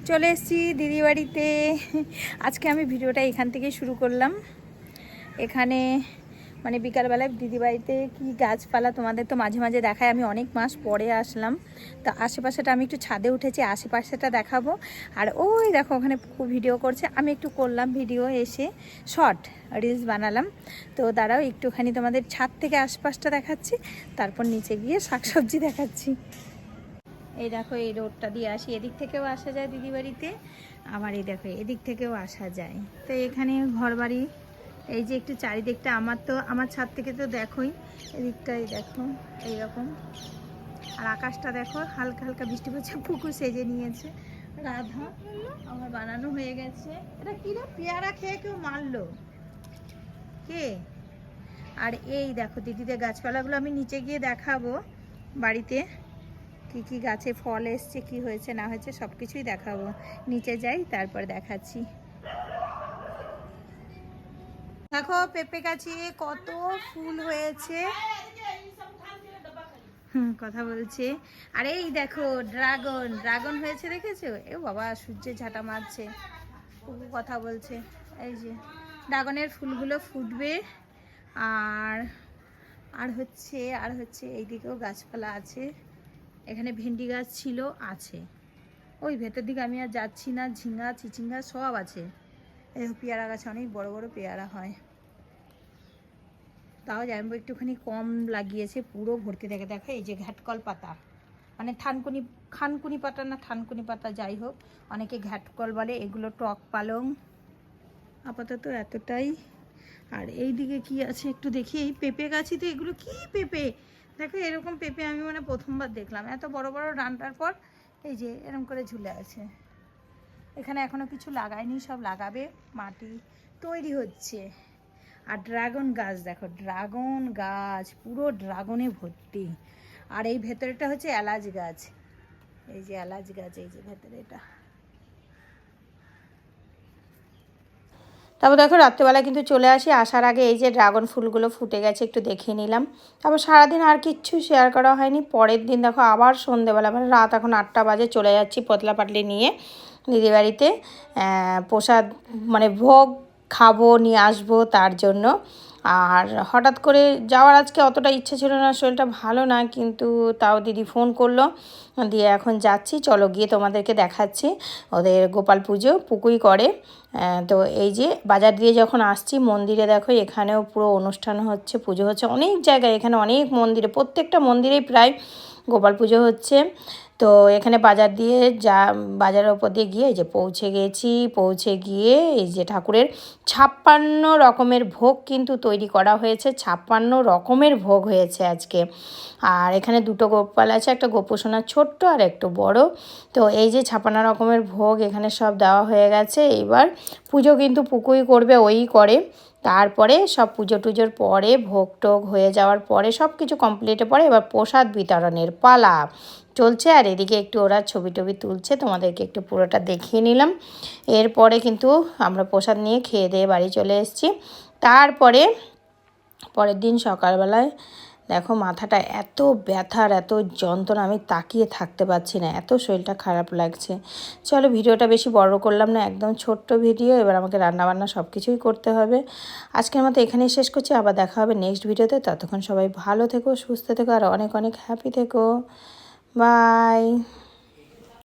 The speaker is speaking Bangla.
চলে এসেছি দিদি বাড়িতে। আজকে আমি ভিডিওটা এখান থেকেই শুরু করলাম। এখানে মানে বিকালবেলায় দিদি বাড়িতে কী গাছপালা তোমাদের তো মাঝে মাঝে দেখায়, আমি অনেক মাস পরে আসলাম। তো আশেপাশেটা আমি একটু ছাদে উঠেছি, আশেপাশেটা দেখাবো। আর ওই দেখো ওখানে ভিডিও করছে, আমি একটু করলাম ভিডিও, এসে শর্ট রিলস বানালাম। তো দাঁড়াও একটুখানি তোমাদের ছাদ থেকে আশপাশটা দেখাচ্ছি, তারপর নিচে গিয়ে শাকসবজি দেখাচ্ছি। এই দেখো এই রোডটা দিয়ে আসি, এদিক থেকেও আসা যায় দিদি বাড়িতে, আবার এই দেখো এদিক থেকেও আসা যায়। তো এখানে ঘরবাড়ি, এই যে একটু চারিদিকটা আমার ছাদ থেকে তো দেখোই, এদিকটাই দেখো এইরকম। আর আকাশটা দেখো হালকা হালকা বৃষ্টি পড়ছে, পুকুর সেজে নিয়েছে। রাধা আমার বানানো হয়ে গেছে। এটা কি রে, পেয়ারা খেয়ে কেউ মারলো কে? আর এই দেখো দিদিদের গাছপালাগুলো আমি নিচে গিয়ে দেখাবো, বাড়িতে কি কি গাছে ফল এসছে, কি হয়েছে না হয়েছে সব কিছুই দেখাবো। নিচে যাই তারপর দেখাচ্ছি। দেখো পেঁপে গাছে কত ফুল হয়েছে। কথা বলছে। আর এই দেখো ড্রাগন হয়েছে, দেখেছো? এ বাবা সূর্যের ঝাঁটা মারছে, কথা বলছে। এই যে ড্রাগনের ফুলগুলো ফুটবে। আর আর হচ্ছে এইদিকেও গাছপালা আছে। এখানে ভেন্ডি গাছ ছিল, আছে ওই ভেতর দিকে, আমি আর যাচ্ছি না। ঝিঙ্গা চিচিঙ্গা সব আছে। এই পেয়ারা গাছে অনেক বড় বড় পেয়ারা হয়, তাও জানবো একটুখানি কম লাগিয়েছে, পুরো ভর্তি থেকে। দেখো এই যে ঘাটকল পাতা, মানে খানকুনি পাতা না থানকুনি পাতা, যাই হোক অনেকে ঘাটকল বলে, এগুলো টক পালং। আপাতত এতটাই। আর এই দিকে কি আছে একটু দেখি। এই পেঁপে গাছই তো, এগুলো কি পেঁপে দেখো, এরকম পেঁপে আমি মানে প্রথমবার দেখলাম। এত বড় বড় ডান্টার পর এই যে এরকম করে ঝুলে আছে। এখানে এখনো কিছু লাগায়নি, সব লাগাবে, মাটি তৈরি হচ্ছে। আর ড্রাগন গাছ দেখো, ড্রাগন গাছ পুরো ড্রাগনে ভর্তি। আর এই ভেতরেটা হচ্ছে এলাচ গাছ, এই যে এলাচ গাছ, এই যে ভেতরে এটা। তারপর দেখো রাত্রেবেলা কিন্তু চলে আসি, আসার আগে এই যে ড্রাগন ফুলগুলো ফুটে গেছে একটু দেখে নিলাম। তারপর সারাদিন আর কিচ্ছু শেয়ার করা হয়নি। পরের দিন দেখো আবার সন্ধেবেলা, মানে রাত এখন 8টা বাজে, চলে যাচ্ছি পতলা পাটলি নিয়ে দিদি বাড়িতে। প্রসাদ মানে ভোগ খাবো, নিয়ে আসবো তার জন্য। আর হঠাৎ করে যাওয়ার আজকে অতটা ইচ্ছে ছিল না, শরীরটা ভালো না, কিন্তু তাও দিদি ফোন করলো, দিয়ে এখন যাচ্ছি। চলো গিয়ে তোমাদেরকে দেখাচ্ছি। ওদের গোপাল পুজো পুকুই করে। তো এই যে বাজার দিয়ে যখন আসছি মন্দিরে, দেখো এখানেও পুরো অনুষ্ঠান হচ্ছে, পুজো হচ্ছে অনেক জায়গায়। এখানে অনেক মন্দিরে, প্রত্যেকটা মন্দিরেই প্রায় গোপাল পুজো হচ্ছে। তো এখানে বাজারের ওপর দিয়ে গিয়ে এই যে পৌঁছে গিয়ে এই যে ঠাকুরের 56 রকমের ভোগ কিন্তু তৈরি করা হয়েছে। 56 রকমের ভোগ হয়েছে আজকে। আর এখানে দুটো গোপাল আছে, একটা গোপোষণা ছোট্ট আর একটু বড়। তো এই যে 56 রকমের ভোগ এখানে সব দেওয়া হয়ে গেছে। এইবার পুজো কিন্তু পুকুই করবে, ওই করে। তারপরে সব পুজো টুজোর পরে ভোগ টোগ হয়ে যাওয়ার পরে সব কিছু কমপ্লিটের পরে এবার প্রসাদ বিতরণের পালা চলছে। আর এদিকে একটু ওরা ছবি টবি তুলছে, তোমাদেরকে একটু পুরোটা দেখিয়ে নিলাম। এরপরে কিন্তু আমরা প্রসাদ নিয়ে খেয়ে দিয়ে বাড়ি চলে এসেছি। তারপরে পরের দিন সকালবেলায় দেখো মাথাটা এত ব্যথার, এত যন্ত্রণা, আমি তাকিয়ে থাকতে পারছি না, এত শরীরটা খারাপ লাগছে। চলো ভিডিওটা বেশি বড় করলাম না, একদম ছোট্ট ভিডিও। এবার আমাকে রান্নাবান্না সব কিছুই করতে হবে। আজকের মতো এখানেই শেষ করছি, আবার দেখা হবে নেক্সট ভিডিওতে। ততক্ষণ সবাই ভালো থেকো, সুস্থ থেকো, আর অনেক অনেক হ্যাপি থেকো। বাই।